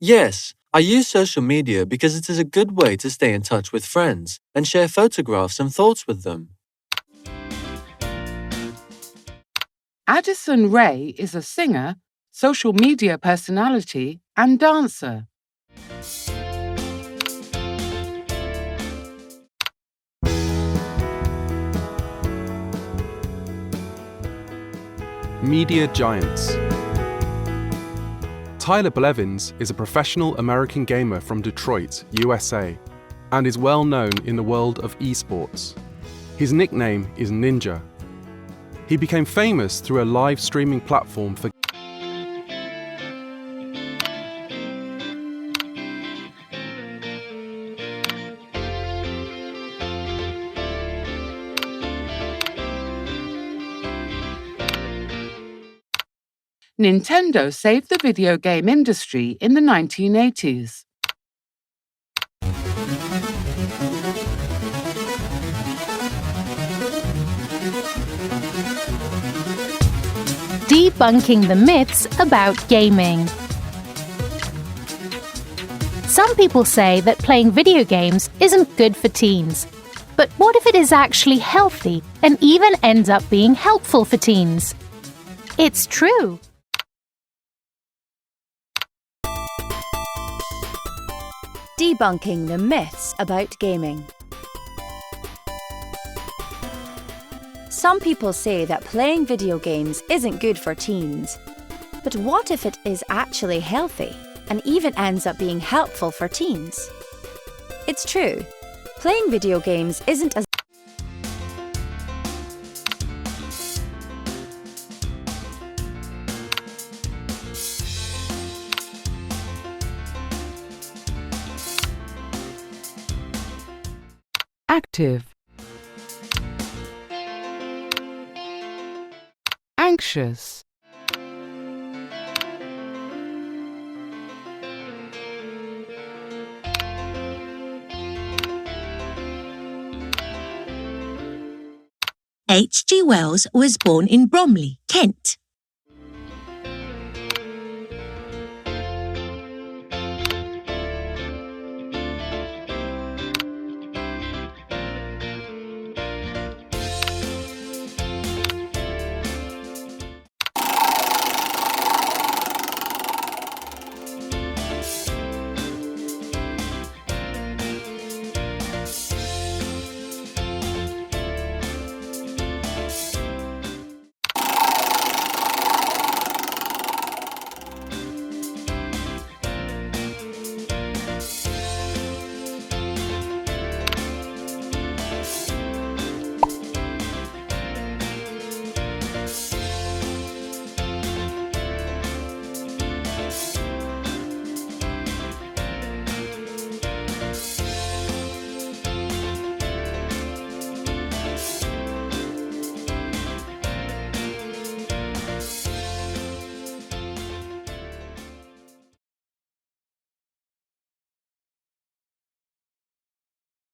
Yes, I use social media because it is a good way to stay in touch with friends and share photographs and thoughts with them. Addison Rae is a singer, social media personality, and dancer. Media giants. Tyler Blevins is a professional American gamer from Detroit, USA, and is well known in the world of esports. His nickname is Ninja. He became famous through a live streaming platform for Nintendo saved the video game industry in the 1980s. Debunking the myths about gaming. Some people say that playing video games isn't good for teens. But what if it is actually healthy and even ends up being helpful for teens? It's true. Debunking the myths about gaming. Some people say that playing video games isn't good for teens. But what if it is actually healthy and even ends up being helpful for teens? It's true. Playing video games isn't as Active, anxious, H. G. Wells was born in Bromley, Kent.